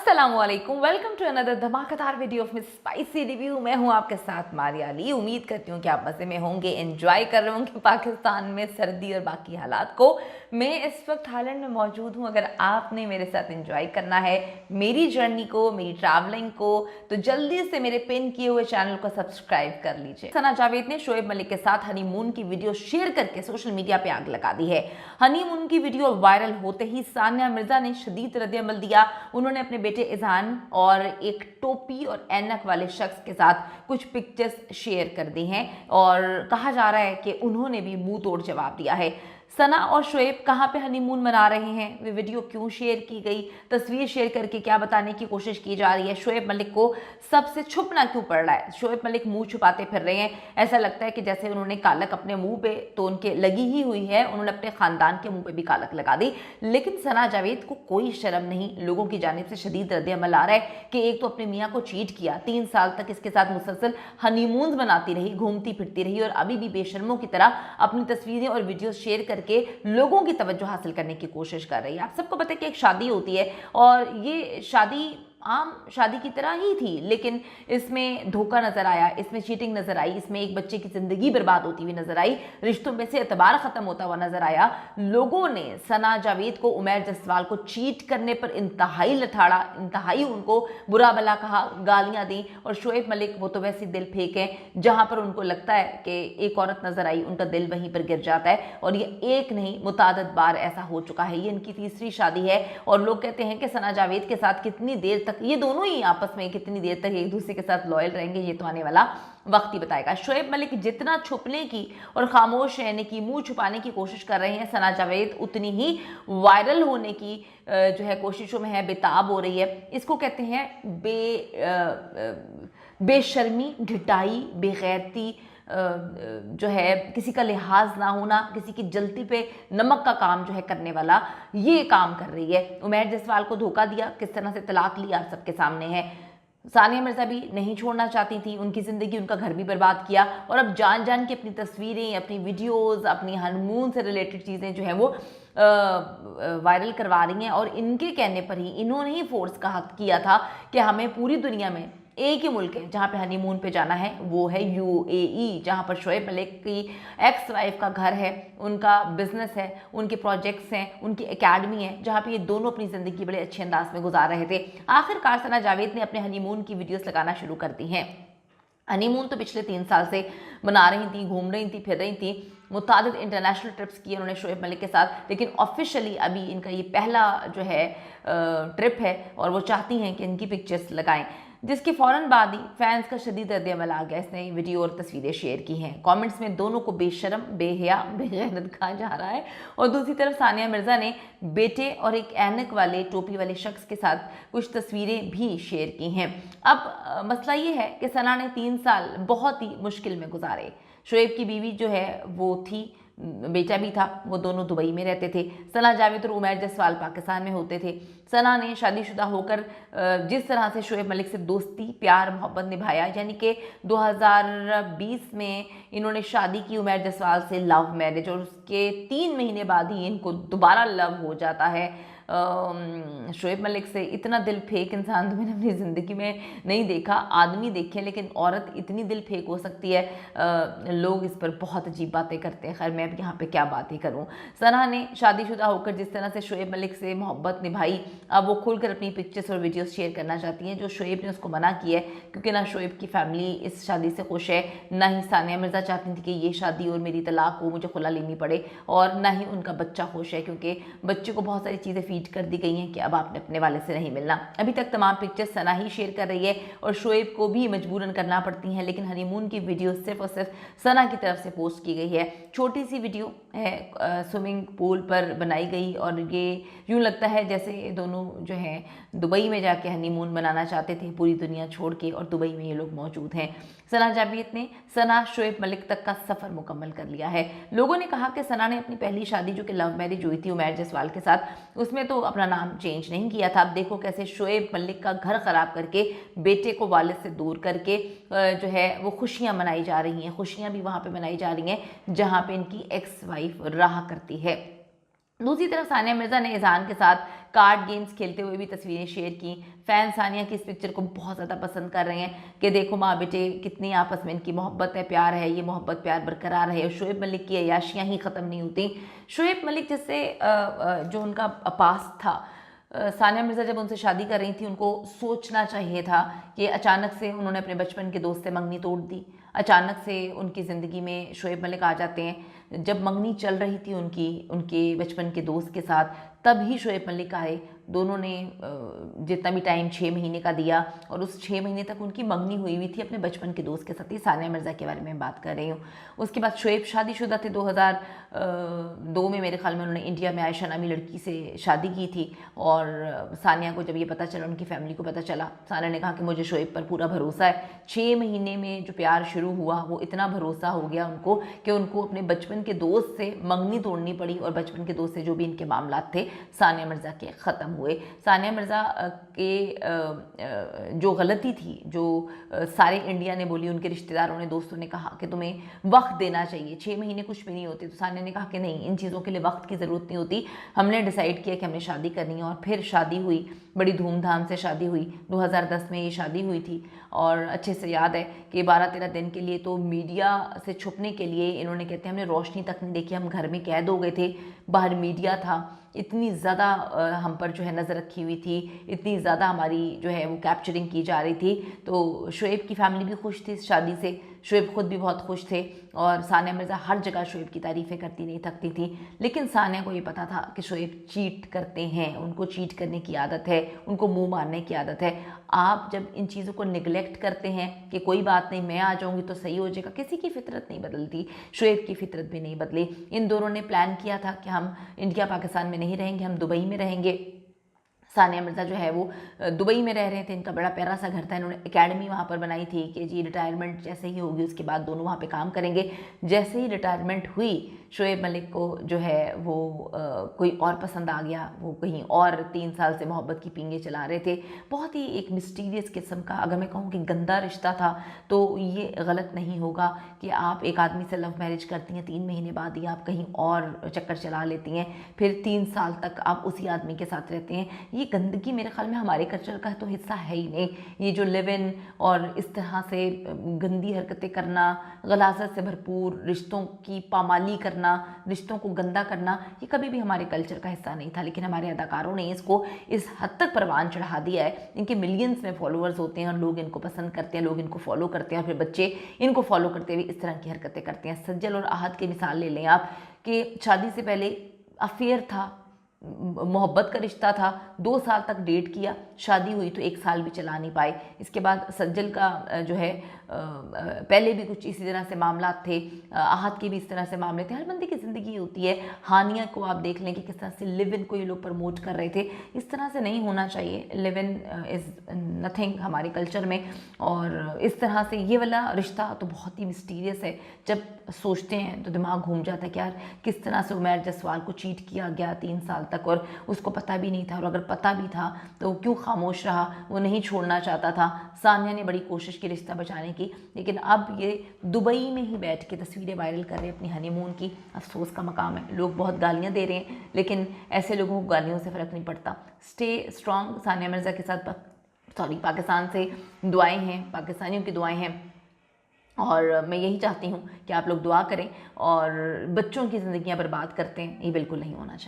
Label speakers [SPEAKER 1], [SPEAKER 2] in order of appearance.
[SPEAKER 1] अस्सलामुअलैकुम, welcome to another धमाकेदार video of miss spicy review. मैं हूं आपके साथ मारिया अली। उम्मीद करती हूं कि आप मज़े में होंगे, एंजॉय कर रहे होंगे पाकिस्तान में सर्दी और बाकी हालात को। मैं इस वक्त थाईलैंड में मौजूद हूं। अगर आपने मेरे साथ एंजॉय करना है मेरी जर्नी को, मेरी ट्रैवलिंग को, तो जल्दी से मेरे पिन किए हुए चैनल को सब्सक्राइब कर लीजिए। सना जावेद ने शोएब मलिक के साथ हनीमून की वीडियो शेयर करके सोशल मीडिया पे आग लगा दी है। हनीमून की वीडियो वायरल होते ही सानिया मिर्जा ने शदीद रद्द-ए-अमल दिया। उन्होंने अपने बेटे इज़हान और एक टोपी और ऐनक वाले शख्स के साथ कुछ पिक्चर्स शेयर कर दी हैं और कहा जा रहा है कि उन्होंने भी मुंह तोड़ जवाब दिया है। सना और शोएब कहाँ पे हनीमून मना रहे हैं, वे वीडियो क्यों शेयर की गई, तस्वीर शेयर करके क्या बताने की कोशिश की जा रही है, शोएब मलिक को सबसे छुपना क्यों पड़ रहा है, शोएब मलिक मुंह छुपाते फिर रहे हैं। ऐसा लगता है कि जैसे उन्होंने कालक अपने मुंह पे तो उनके लगी ही हुई है, उन्होंने अपने खानदान के मुंह पे भी कालक लगा दी। लेकिन सना जावेद को कोई शर्म नहीं। लोगों की जानिब से शदीद रद्द-ए-अमल आ रहा है कि एक तो अपने मियाँ को चीट किया, 3 साल तक इसके साथ मुसलसल हनीमून बनाती रही, घूमती फिरती रही और अभी भी बेशर्मों की तरह अपनी तस्वीरें और वीडियो शेयर करके लोगों की तवज्जो हासिल करने की कोशिश कर रही है। आप सबको पता है कि एक शादी होती है और ये शादी आम शादी की तरह ही थी, लेकिन इसमें धोखा नजर आया, इसमें चीटिंग नजर आई, इसमें एक बच्चे की जिंदगी बर्बाद होती हुई नजर आई, रिश्तों में से एतबार खत्म होता हुआ नजर आया। लोगों ने सना जावेद को, उमैर जसवाल को चीट करने पर इंतहाई लठाड़ा, इंतहाई उनको बुरा भला कहा, गालियां दी। और शोएब मलिक वो तो वैसे दिल फेंक है, जहां पर उनको लगता है कि एक औरत नजर आई उनका दिल वहीं पर गिर जाता है। और ये एक नहीं मुतादद बार ऐसा हो चुका है। ये इनकी तीसरी शादी है और लोग कहते हैं कि सना जावेद के साथ कितनी देर तक ये दोनों ही आपस में कितनी देर तक एक दूसरे के साथ लॉयल रहेंगे, ये तो आने वाला वक्त ही बताएगा। शोएब मलिक जितना छुपने की और खामोश रहने की, मुंह छुपाने की कोशिश कर रहे हैं, सना जावेद उतनी ही वायरल होने की जो है कोशिशों में है, बेताब हो रही है। इसको कहते हैं बेशर्मी, ढिठाई, बेगैरती, जो है किसी का लिहाज ना होना, किसी की जलती पे नमक का काम जो है करने वाला, ये काम कर रही है। उमैर जसवाल को धोखा दिया, किस तरह से तलाक लिया सबके सामने है। सानिया मिर्जा भी नहीं छोड़ना चाहती थी, उनकी ज़िंदगी, उनका घर भी बर्बाद किया और अब जान जान के अपनी तस्वीरें, अपनी वीडियोज़, अपनी हनीमून से रिलेटेड चीज़ें जो हैं वो वायरल करवा रही हैं। और इनके कहने पर ही इन्होंने ही फोर्स किया था कि हमें पूरी दुनिया में एक ही मुल्क है जहाँ पे हनीमून पे जाना है, वो है यूएई, जहाँ पर शोएब मलिक की एक्स वाइफ का घर है, उनका बिजनेस है, उनके प्रोजेक्ट्स हैं, उनकी एकेडमी है, जहाँ पे ये दोनों अपनी ज़िंदगी बड़े अच्छे अंदाज में गुजार रहे थे। आखिरकार सना जावेद ने अपने हनीमून की वीडियोस लगाना शुरू कर दी हैं। हनीमून तो पिछले 3 साल से मना रही थी, घूम रही थी, फिर रही थी, मुतादिद इंटरनेशनल ट्रिप्स किए उन्होंने शोएब मलिक के साथ, लेकिन ऑफिशियली अभी इनका ये पहला जो है ट्रिप है और वो चाहती हैं कि इनकी पिक्चर्स लगाएं, जिसके फ़ौरन बाद ही फैंस का शदीद रद्द-ए-अमल आ गया। इसने वीडियो और तस्वीरें शेयर की हैं। कमेंट्स में दोनों को बेशर्म, बेहया, बेगैरत कहा जा रहा है और दूसरी तरफ सानिया मिर्जा ने बेटे और एक ऐनक वाले, टोपी वाले शख्स के साथ कुछ तस्वीरें भी शेयर की हैं। अब मसला ये है कि सना ने 3 साल बहुत ही मुश्किल में गुजारे। शोएब की बीवी जो है वो थी, बेटा भी था, वो दोनों दुबई में रहते थे। सना जावेद और उमैर जसवाल पाकिस्तान में होते थे। सना ने शादीशुदा होकर जिस तरह से शोएब मलिक से दोस्ती, प्यार, मोहब्बत निभाया, यानी कि 2020 में इन्होंने शादी की उमैर जसवाल से, लव मैरिज, और उसके 3 महीने बाद ही इनको दोबारा लव हो जाता है शोएब मलिक से। इतना दिल फेंक इंसान तो मैंने अपनी ज़िंदगी में नहीं देखा। आदमी देखे लेकिन औरत इतनी दिल फेंक हो सकती है, लोग इस पर बहुत अजीब बातें करते हैं। खैर मैं अब यहाँ पे क्या बातें करूँ। सना ने शादीशुदा होकर जिस तरह से शोएब मलिक से मोहब्बत निभाई, अब वो खुलकर अपनी पिक्चर्स और वीडियोस शेयर करना चाहती हैं, जो शोएब ने उसको मना किया है, क्योंकि ना शोएब की फैमिली इस शादी से खुश है, ना ही सानिया मिर्जा चाहती थी कि ये शादी और मेरी तलाक हो, मुझे खुला लेनी पड़े, और ना ही उनका बच्चा खुश है, क्योंकि बच्चे को बहुत सारी चीज़ें फीड कर दी गई हैं कि अब आपने अपने वाले से नहीं मिलना। अभी तक तमाम पिक्चर्स सना ही शेयर कर रही है और शोएब को भी मजबूरन करना पड़ती हैं, लेकिन हनीमून की वीडियो सिर्फ और सिर्फ सना की तरफ से पोस्ट की गई है। छोटी सी वीडियो है, स्विमिंग पूल पर बनाई गई और ये यूँ लगता है जैसे दोनों जो हैं दुबई में जाके हनीमून मनाना चाहते थे, पूरी दुनिया छोड़ के, और दुबई में ये लोग मौजूद हैं। सना जावेद ने सना शोएब मलिक तक का सफ़र मुकम्मल कर लिया है। लोगों ने कहा कि सना ने अपनी पहली शादी जो कि लव मैरिज हुई थी उमैर जसवाल के साथ, उसमें तो अपना नाम चेंज नहीं किया था। अब देखो कैसे शोएब मलिक का घर ख़राब करके, बेटे को वालिद से दूर करके जो है वो खुशियाँ मनाई जा रही हैं। खुशियाँ भी वहाँ पर मनाई जा रही हैं जहाँ पर इनकी एक्स वाइफ रहा करती है। दूसरी तरफ सानिया मिर्ज़ा ने इज़हान के साथ कार्ड गेम्स खेलते हुए भी तस्वीरें शेयर की। फ़ैन सानिया की इस पिक्चर को बहुत ज़्यादा पसंद कर रहे हैं कि देखो माँ बेटे कितनी आपस में इनकी मोहब्बत है, प्यार है, ये मोहब्बत प्यार बरकरार है और शोएब मलिक की अय्याशियाँ ही ख़त्म नहीं होती। शोएब मलिक जैसे जो उनका पास्ट था, सानिया मिर्ज़ा जब उनसे शादी कर रही थी उनको सोचना चाहिए था कि अचानक से उन्होंने अपने बचपन के दोस्त से मंगनी तोड़ दी, अचानक से उनकी ज़िंदगी में शोएब मलिक आ जाते हैं। जब मंगनी चल रही थी उनकी उनके बचपन के दोस्त के साथ, तब ही शोएब मलिक आए। दोनों ने जितना भी टाइम 6 महीने का दिया और उस 6 महीने तक उनकी मंगनी हुई हुई थी अपने बचपन के दोस्त के साथ ही। सानिया मिर्ज़ा के बारे में बात कर रही हूँ। उसके बाद शोएब शादीशुदा थे। 2002 में मेरे ख्याल में उन्होंने इंडिया में आयशा नामी लड़की से शादी की थी और सानिया को जब ये पता चला, उनकी फैमिली को पता चला, सानिया ने कहा कि मुझे शोएब पर पूरा भरोसा है। 6 महीने में जो प्यार शुरू हुआ वो इतना भरोसा हो गया उनको कि उनको अपने बचपन के दोस्त से मंगनी तोड़नी पड़ी और बचपन के दोस्त से जो भी इनके मामलात थे सानिया मिर्ज़ा के ख़त्म हुए। सानिया मिर्ज़ा के जो गलती थी, जो सारे इंडिया ने बोली, उनके रिश्तेदारों ने, दोस्तों ने कहा कि तुम्हें वक्त देना चाहिए, 6 महीने कुछ भी नहीं होते, तो सानिया ने कहा कि नहीं, इन चीज़ों के लिए वक्त की ज़रूरत नहीं होती। हमने डिसाइड किया कि हमने शादी करनी है और फिर शादी हुई, बड़ी धूमधाम से शादी हुई। 2010 में ये शादी हुई थी और अच्छे से याद है कि 12-13 दिन के लिए तो मीडिया से छुपने के लिए इन्होंने, कहते हैं, हमने रोशनी तक नहीं देखी, हम घर में कैद हो गए थे, बाहर मीडिया था, इतनी ज़्यादा हम पर जो है नज़र रखी हुई थी, इतनी ज़्यादा हमारी जो है वो कैप्चरिंग की जा रही थी। तो शोएब की फैमिली भी खुश थी इस शादी से, शोएब खुद भी बहुत खुश थे और सानिया मिर्ज़ा हर जगह शोएब की तारीफ़ें करती नहीं थकती थी। लेकिन सानिया को ये पता था कि शोएब चीट करते हैं, उनको चीट करने की आदत है, उनको मुंह मारने की आदत है। आप जब इन चीज़ों को निगलेक्ट करते हैं कि कोई बात नहीं, मैं आ जाऊँगी तो सही हो जाएगा, किसी की फितरत नहीं बदलती, शोएब की फितरत भी नहीं बदली। इन दोनों ने प्लान किया था कि हम इंडिया पाकिस्तान में नहीं रहेंगे, हम दुबई में रहेंगे। सानिया मिर्ज़ा जो है वो दुबई में रह रहे थे, इनका बड़ा प्यारा सा घर था, इन्होंने एकेडमी वहाँ पर बनाई थी कि जी रिटायरमेंट जैसे ही होगी उसके बाद दोनों वहाँ पे काम करेंगे। जैसे ही रिटायरमेंट हुई, शोएब मलिक को जो है वो कोई और पसंद आ गया, वो कहीं और 3 साल से मोहब्बत की पींगे चला रहे थे। बहुत ही एक मिस्टीरियस किस्म का, अगर मैं कहूँ कि गंदा रिश्ता था, तो ये गलत नहीं होगा कि आप एक आदमी से लव मैरिज करती हैं, 3 महीने बाद ही आप कहीं और चक्कर चला लेती हैं, फिर 3 साल तक आप उसी आदमी के साथ रहते हैं। ये गंदगी मेरे ख्याल में हमारे कल्चर का तो हिस्सा है ही नहीं। ये जो लिव इन और इस तरह से गंदी हरकतें करना, गलाजत से भरपूर रिश्तों की पामाली करना, रिश्तों को गंदा करना, ये कभी भी हमारे कल्चर का हिस्सा नहीं था। लेकिन हमारे अदाकारों ने इसको इस हद तक परवान चढ़ा दिया है, इनके मिलियंस में फॉलोअर्स होते हैं और लोग इनको पसंद करते हैं, लोग इनको फॉलो करते हैं और फिर बच्चे इनको फॉलो करते हुए इस तरह की हरकतें करते हैं। सज्जल और आहद की मिसाल ले लें आप कि शादी से पहले अफेयर था, मोहब्बत का रिश्ता था, 2 साल तक डेट किया, शादी हुई तो 1 साल भी चला नहीं पाए। इसके बाद सज्जल का जो है पहले भी कुछ इसी तरह से मामला थे, आहत के भी इस तरह से मामले थे। हर बंदे की ज़िंदगी होती है। हानिया को आप देख लें कि किस तरह से लिव इन को ये लोग प्रमोट कर रहे थे, इस तरह से नहीं होना चाहिए। लिव इन इज़ नथिंग हमारे कल्चर में, और इस तरह से ये वाला रिश्ता तो बहुत ही मिस्टीरियस है। जब सोचते हैं तो दिमाग घूम जाता है कि यार किस तरह से उमैर जसवाल को चीट किया गया 3 साल तक और उसको पता भी नहीं था, और अगर पता भी था तो क्यों खामोश रहा, वो नहीं छोड़ना चाहता था। सानिया ने बड़ी कोशिश की रिश्ता बचाने की, लेकिन अब ये दुबई में ही बैठ के तस्वीरें वायरल कर रहे हैं अपनी हनीमून की। अफसोस का मकाम है, लोग बहुत गालियाँ दे रहे हैं, लेकिन ऐसे लोगों को गालियों से फ़र्क नहीं पड़ता। Stay strong. सानिया मिर्ज़ा के साथ पाकिस्तान से दुआएं हैं, पाकिस्तानियों की दुआएं हैं, और मैं यही चाहती हूँ कि आप लोग दुआ करें और बच्चों की ज़िंदगियाँ बर्बाद करते हैं, ये बिल्कुल नहीं होना चाहिए।